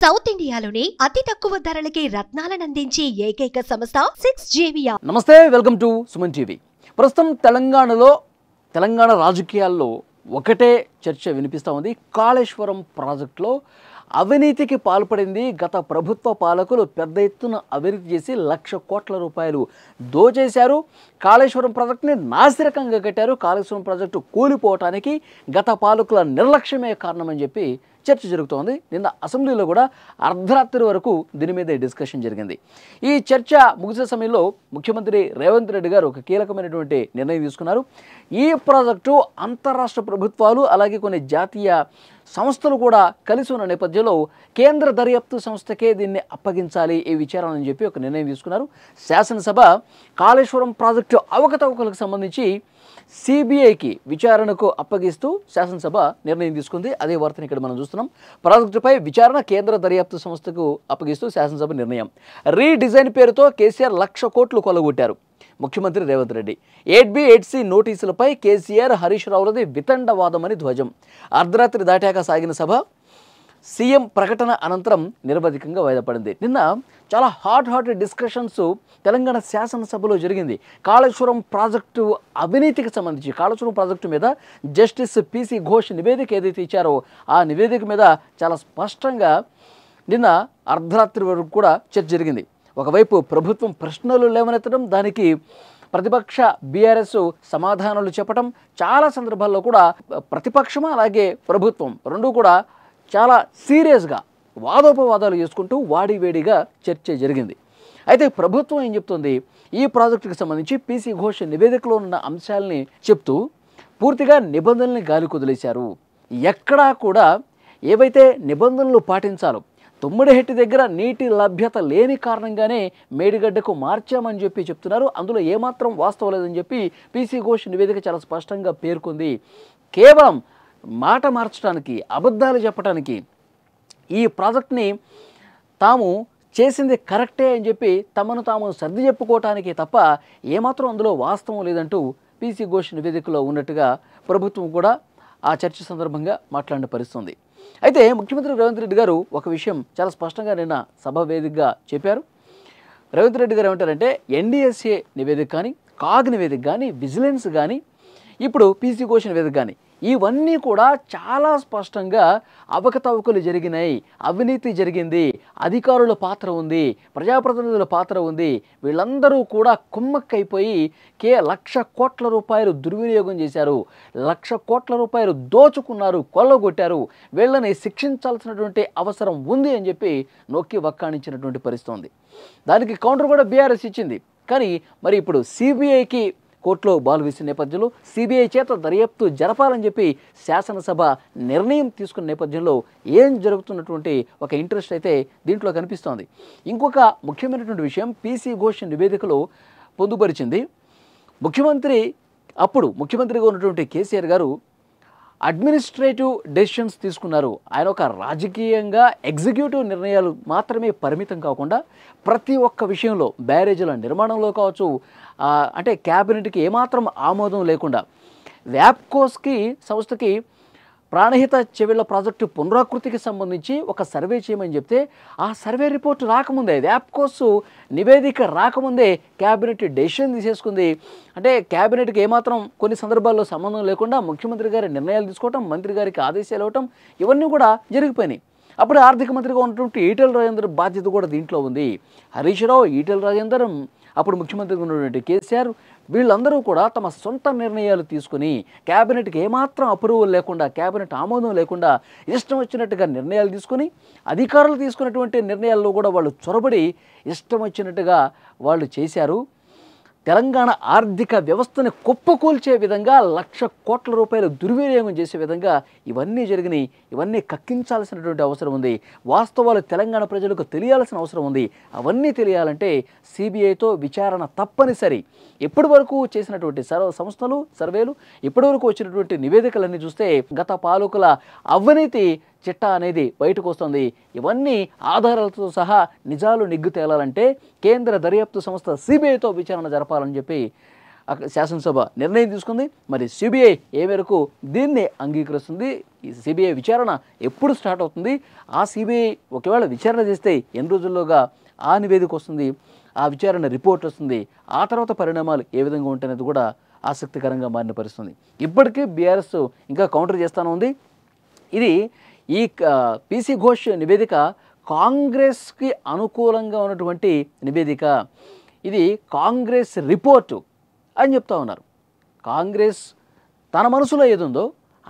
South ఇండియాలోనే అతి తక్కువ ధరలకి రత్నాలనందించే ఏకైక సంస్థ 6JVR. నమస్తే, వెల్కమ్ టు సుమన్ టీవీ. ప్రస్తుతం తెలంగాణ రాజకీయాల్లో ఒకటే చర్చ వినిపిస్తూ ఉంది. కాళేశ్వరం ప్రాజెక్టులో అవినీతికి పాల్పడింది గత ప్రభుత్వ పాలకులు. పెద్ద ఎత్తున అవినీతి చేసి 1,00,000 కోట్ల రూపాయలు దోచేశారు. కాళేశ్వరం ప్రాజెక్టుని నాసిరకంగా కట్టారు. కాళేశ్వరం ప్రాజెక్టు కూలిపోవటానికి గత పాలకుల నిర్లక్ష్యమే కారణమని చెప్పి చర్చ జరుగుతోంది. నిన్న అసెంబ్లీలో కూడా అర్ధరాత్రి వరకు దీని మీద డిస్కషన్ జరిగింది. ఈ చర్చ ముగిసే సమయంలో ముఖ్యమంత్రి రేవంత్ రెడ్డి గారు ఒక కీలకమైనటువంటి నిర్ణయం తీసుకున్నారు. ఈ ప్రాజెక్టు అంతరాష్ట్ర ప్రభుత్వాలు అలాగే కొన్ని జాతీయ సంస్థలు కూడా కలిసి ఉన్న నేపథ్యంలో కేంద్ర దర్యాప్తు సంస్థకే దీన్ని అప్పగించాలి ఈ విచారణ అని చెప్పి ఒక నిర్ణయం తీసుకున్నారు. శాసనసభ కాళేశ్వరం ప్రాజెక్టు అవకతవకలకు సంబంధించి సిబిఐకి విచారణకు అప్పగిస్తూ శాసనసభ నిర్ణయం తీసుకుంది. అదే వార్తని ఇక్కడ మనం చూస్తున్నాం. ప్రాజెక్టుపై విచారణ కేంద్ర దర్యాప్తు సంస్థకు అప్పగిస్తూ శాసనసభ నిర్ణయం. రీడిజైన్ పేరుతో కేసీఆర్ 1,00,000 కోట్లు కొల్లగొట్టారు ముఖ్యమంత్రి రేవంత్ రెడ్డి. 8B 8C నోటీసులపై కేసీఆర్ హరీష్ రావులది వితండవాదమని ధ్వజం. అర్ధరాత్రి దాటాక సాగిన సభ సీఎం ప్రకటన అనంతరం నిరవధికంగా వాయిదా పడింది. నిన్న చాలా హాట్ డిస్కషన్స్ తెలంగాణ శాసనసభలో జరిగింది. కాళేశ్వరం ప్రాజెక్టు అవినీతికి సంబంధించి కాళేశ్వరం ప్రాజెక్టు మీద జస్టిస్ PC ఘోష్ నివేదిక ఏదైతే ఇచ్చారో ఆ నివేదిక మీద చాలా స్పష్టంగా నిన్న అర్ధరాత్రి వరకు కూడా చర్చ జరిగింది. ఒకవైపు ప్రభుత్వం ప్రశ్నలు లేవనెత్తడం, దానికి ప్రతిపక్ష బీఆర్ఎస్ సమాధానాలు చెప్పడం, చాలా సందర్భాల్లో కూడా ప్రతిపక్షం అలాగే ప్రభుత్వం రెండూ కూడా చాలా సీరియస్గా వాదోపవాదాలు చేసుకుంటూ వాడివేడిగా చర్చ జరిగింది. అయితే ప్రభుత్వం ఏం చెప్తుంది, ఈ ప్రాజెక్టుకి సంబంధించి PC ఘోష్ నివేదికలో ఉన్న అంశాలని చెప్తూ పూర్తిగా నిబంధనల్ని గాలి కుదిలేశారు. ఎక్కడా కూడా ఏవైతే నిబంధనలు పాటించాలో తుమ్మిడిహెట్టి దగ్గర నీటి లభ్యత లేని కారణంగానే మేడిగడ్డకు మార్చామని చెప్పి చెప్తున్నారు. అందులో ఏమాత్రం వాస్తవం లేదని చెప్పి PC ఘోష్ నివేదిక చాలా స్పష్టంగా పేర్కొంది. కేవలం మాట మార్చడానికి, అబద్ధాలు చెప్పడానికి, ఈ ప్రాజెక్ట్ని తాము చేసింది కరెక్టే అని చెప్పి తమను తాము సర్ది చెప్పుకోవటానికి తప్ప ఏమాత్రం అందులో వాస్తవం లేదంటూ PC ఘోష్ నివేదికలో ఉన్నట్టుగా ప్రభుత్వం కూడా ఆ చర్చ సందర్భంగా మాట్లాడిన పరిస్థితుంది. అయితే ముఖ్యమంత్రి రేవంత్ రెడ్డి గారు ఒక విషయం చాలా స్పష్టంగా నిన్న సభ వేదికగా చెప్పారు. రేవంత్ రెడ్డి గారు ఏమంటారంటే NDSA నివేదిక కానీ, కాగ్ నివేదిక కానీ, విజిలెన్స్ కానీ, ఇప్పుడు PC ఘోష్ నివేదిక కానీ ఇవన్నీ కూడా చాలా స్పష్టంగా అవకతవకలు జరిగినాయి, అవినీతి జరిగింది, అధికారుల పాత్ర ఉంది, ప్రజాప్రతినిధుల పాత్ర ఉంది, వీళ్ళందరూ కూడా కుమ్మక్కైపోయి 1,00,000 కోట్ల రూపాయలు దుర్వినియోగం చేశారు, 1,00,000 కోట్ల రూపాయలు దోచుకున్నారు, కొల్లగొట్టారు, వీళ్ళని శిక్షించాల్సినటువంటి అవసరం ఉంది అని చెప్పి నొక్కి వక్కాణించినటువంటి పరిస్థితి ఉంది. దానికి కౌంటర్ కూడా బీఆర్ఎస్ ఇచ్చింది. కానీ మరి ఇప్పుడు సిబిఐకి కోర్టులో బాల్ వేసిన నేపథ్యంలో సిబిఐ చేత దర్యాప్తు జరపాలని చెప్పి శాసనసభ నిర్ణయం తీసుకున్న నేపథ్యంలో ఏం జరుగుతున్నటువంటి ఒక ఇంట్రెస్ట్ అయితే దీంట్లో కనిపిస్తోంది. ఇంకొక ముఖ్యమైనటువంటి విషయం PC ఘోష్ నివేదికలో పొందుపరిచింది. ముఖ్యమంత్రిగా ఉన్నటువంటి కేసీఆర్ గారు అడ్మినిస్ట్రేటివ్ డెసిషన్స్ తీసుకున్నారు. ఆయన ఒక రాజకీయంగా ఎగ్జిక్యూటివ్ నిర్ణయాలు మాత్రమే పరిమితం కాకుండా ప్రతి ఒక్క విషయంలో బ్యారేజీల నిర్మాణంలో కావచ్చు, అంటే క్యాబినెట్కి ఏమాత్రం ఆమోదం లేకుండా వ్యాప్కోస్కి సంస్థకి ప్రాణహిత చెవిళ్ళ ప్రాజెక్టు పునరాకృతికి సంబంధించి ఒక సర్వే చేయమని చెప్తే ఆ సర్వే రిపోర్ట్ రాకముందే, వ్యాప్కోస్ నివేదిక రాకముందే క్యాబినెట్ డెసిషన్ తీసేసుకుంది. అంటే క్యాబినెట్కి ఏమాత్రం కొన్ని సందర్భాల్లో సంబంధం లేకుండా ముఖ్యమంత్రి గారి నిర్ణయాలు తీసుకోవటం, మంత్రి గారికి ఆదేశాలు ఇవ్వటం, ఇవన్నీ కూడా జరిగిపోయినాయి. అప్పుడు ఆర్థిక మంత్రిగా ఉన్నటువంటి ఈటెల రాజేందర్ బాధ్యత కూడా దీంట్లో ఉంది. హరీష్ రావు, ఈటెల రాజేందర్, అప్పుడు ముఖ్యమంత్రిగా ఉన్నటువంటి కేసీఆర్, వీళ్ళందరూ కూడా తమ సొంత నిర్ణయాలు తీసుకుని క్యాబినెట్కి ఏమాత్రం అప్రూవల్ లేకుండా, క్యాబినెట్ ఆమోదం లేకుండా ఇష్టం వచ్చినట్టుగా నిర్ణయాలు తీసుకుని అధికారులు తీసుకున్నటువంటి నిర్ణయాల్లో కూడా వాళ్ళు చొరబడి ఇష్టం వచ్చినట్టుగా వాళ్ళు చేశారు. తెలంగాణ ఆర్థిక వ్యవస్థని కుప్పకూల్చే విధంగా 1,00,000 కోట్ల రూపాయలు దుర్వినియోగం చేసే విధంగా ఇవన్నీ జరిగినాయి. ఇవన్నీ కక్కించాల్సినటువంటి అవసరం ఉంది. వాస్తవాలు తెలంగాణ ప్రజలకు తెలియాల్సిన అవసరం ఉంది. అవన్నీ తెలియాలంటే సిబిఐతో విచారణ తప్పనిసరి. ఇప్పటి వరకు చేసినటువంటి సంస్థలు, సర్వేలు, ఇప్పటి వరకు వచ్చినటువంటి నివేదికలన్నీ చూస్తే గత పాలకుల అవినీతి చిట్టా అనేది బయటకు వస్తుంది. ఇవన్నీ ఆధారాలతో సహా నిజాలు నిగ్గు తేలాలంటే కేంద్ర దర్యాప్తు సంస్థ సిబిఐతో విచారణ జరపాలని చెప్పి శాసనసభ నిర్ణయం తీసుకుంది. మరి సిబిఐ ఏ మేరకు దీన్ని అంగీకరిస్తుంది, ఈ సిబిఐ విచారణ ఎప్పుడు స్టార్ట్ అవుతుంది, ఆ సిబిఐ ఒకవేళ విచారణ చేస్తే ఎన్ని రోజుల్లోగా ఆ నివేదిక వస్తుంది, ఆ విచారణ రిపోర్ట్ వస్తుంది, ఆ తర్వాత పరిణామాలు ఏ విధంగా ఉంటాయనేది కూడా ఆసక్తికరంగా మారిన పరిస్థితుంది. ఇప్పటికీ బీఆర్ఎస్ ఇంకా కౌంటర్ చేస్తూనే ఉంది. ఇది ఈ పీసీ ఘోష్ నివేదిక కాంగ్రెస్కి అనుకూలంగా ఉన్నటువంటి నివేదిక, ఇది కాంగ్రెస్ రిపోర్టు అని చెప్తా ఉన్నారు. కాంగ్రెస్ తన మనసులో ఏదుందో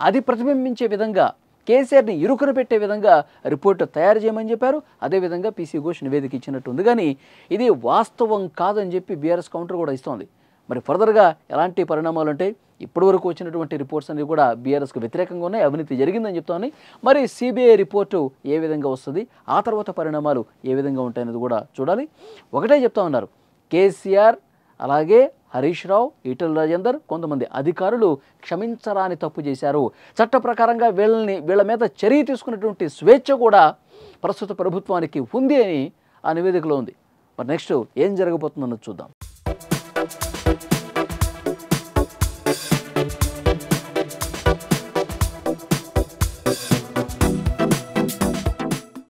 అది ప్రతిబింబించే విధంగా, కేసీఆర్ని ఇరుకున పెట్టే విధంగా రిపోర్టు తయారు చేయమని చెప్పారు. అదేవిధంగా పీసీ ఘోష్ నివేదిక ఇచ్చినట్టు ఉంది. కానీ ఇది వాస్తవం కాదని చెప్పి బీఆర్ఎస్ కౌంటర్ కూడా ఇస్తోంది. మరి ఫర్దర్గా ఎలాంటి పరిణామాలు అంటే ఇప్పటివరకు వచ్చినటువంటి రిపోర్ట్స్ అన్ని కూడా బీఆర్ఎస్కి వ్యతిరేకంగా ఉన్నాయి, అవినీతి జరిగిందని చెప్తామని. మరి సిబిఐ రిపోర్టు ఏ విధంగా వస్తుంది, ఆ తర్వాత పరిణామాలు ఏ విధంగా ఉంటాయనేది కూడా చూడాలి. ఒకటే చెప్తా ఉన్నారు, కేసీఆర్ అలాగే హరీష్ రావు, ఈటెల రాజేందర్, కొంతమంది అధికారులు క్షమించరాని తప్పు చేశారు. చట్ట ప్రకారంగా వీళ్ళ మీద చర్య తీసుకున్నటువంటి స్వేచ్ఛ కూడా ప్రస్తుత ప్రభుత్వానికి ఉంది అని ఆ నివేదికలో ఉంది. మరి నెక్స్ట్ ఏం జరగబోతుందన్నది చూద్దాం.